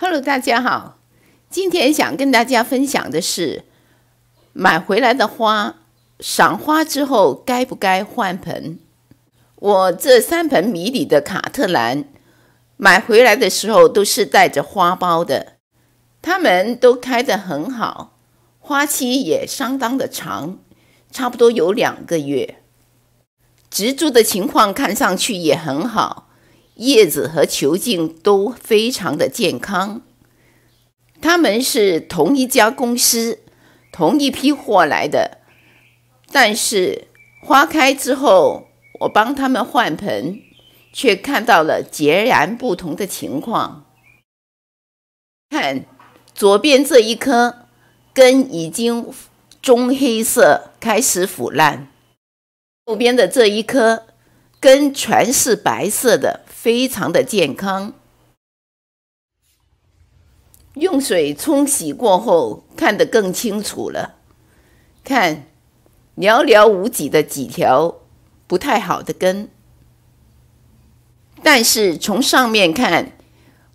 Hello， 大家好。今天想跟大家分享的是，买回来的花，赏花之后该不该换盆？我这3盆迷你的卡特兰，买回来的时候都是带着花苞的，它们都开得很好，花期也相当的长，差不多有2个月。植株的情况看上去也很好，叶子和球茎都非常的健康。他们是同一家公司同一批货来的，但是花开之后我帮他们换盆，却看到了截然不同的情况。看左边这一颗根已经棕黑色，开始腐烂，右边的这一颗根全是白色的，非常的健康。用水冲洗过后，看得更清楚了。看，寥寥无几的几条不太好的根，但是从上面看，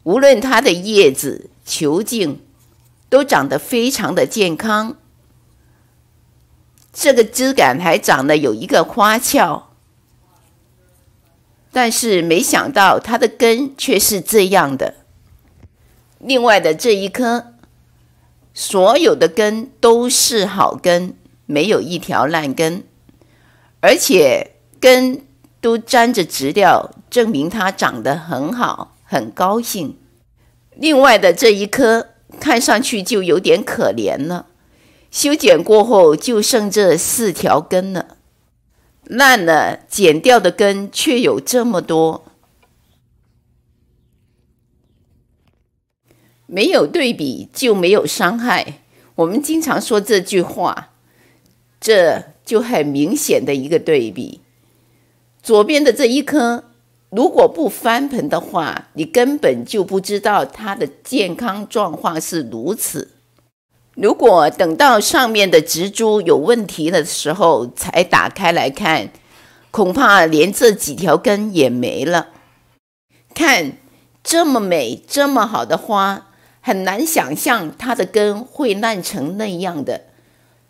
无论它的叶子、球茎都长得非常的健康。这个枝杆还长得有一个花鞘，但是没想到它的根却是这样的。另外的这一颗，所有的根都是好根，没有一条烂根，而且根都沾着植料，证明它长得很好，很高兴。另外的这一颗看上去就有点可怜了，修剪过后就剩这4条根了，烂了剪掉的根却有这么多。没有对比就没有伤害，我们经常说这句话，这就很明显的一个对比。左边的这一颗，如果不翻盆的话，你根本就不知道它的健康状况是如此。如果等到上面的植株有问题的时候才打开来看，恐怕连这几条根也没了。看，这么美这么好的花，很难想象它的根会烂成那样的，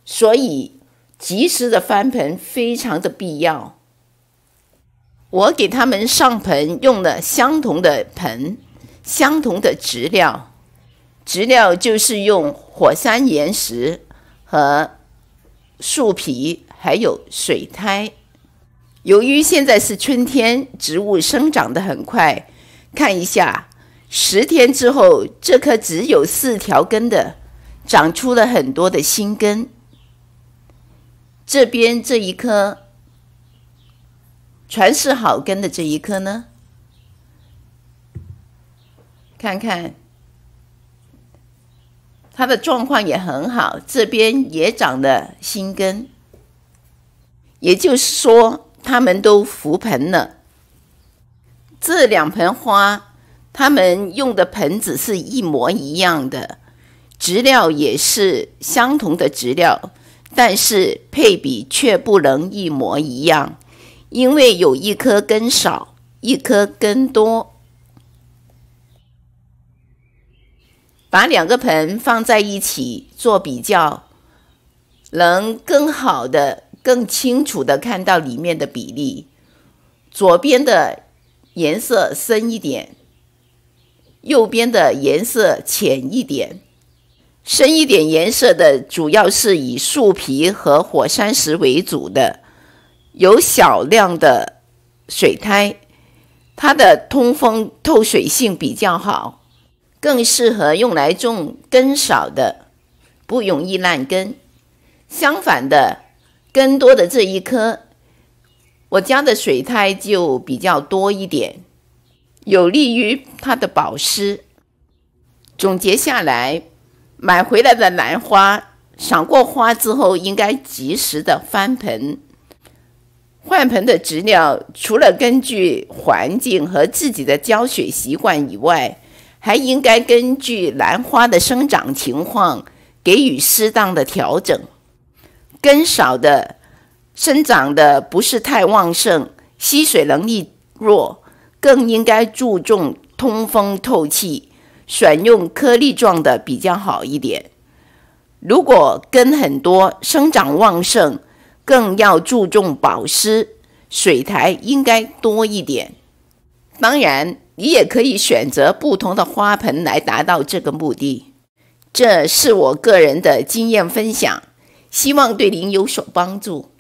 所以及时的翻盆非常的必要。我给他们上盆用了相同的盆，相同的植料，植料就是用火山岩石和树皮还有水苔。由于现在是春天，植物生长得很快，看一下10天之后，这棵只有4条根的长出了很多的新根。这边这一棵全是好根的这一棵呢，看看它的状况也很好，这边也长了新根，也就是说它们都覆盆了。这2盆花他们用的盆子是一模一样的，植料也是相同的植料，但是配比却不能一模一样，因为有一颗根少，一颗根多。把2个盆放在一起做比较，能更好的、更清楚的看到里面的比例。左边的颜色深一点，右边的颜色浅一点。深一点颜色的主要是以树皮和火山石为主的，有小量的水苔，它的通风透水性比较好，更适合用来种根少的，不容易烂根。相反的，根多的这一颗，我家的水苔就比较多一点，有利于它的保湿。总结下来，买回来的兰花，赏过花之后应该及时的翻盆。换盆的植料除了根据环境和自己的浇水习惯以外，还应该根据兰花的生长情况给予适当的调整。根少的、生长的不是太旺盛、吸水能力弱，更应该注重通风透气，选用颗粒状的比较好一点。如果根很多，生长旺盛，更要注重保湿，水苔应该多一点。当然，你也可以选择不同的花盆来达到这个目的。这是我个人的经验分享，希望对您有所帮助。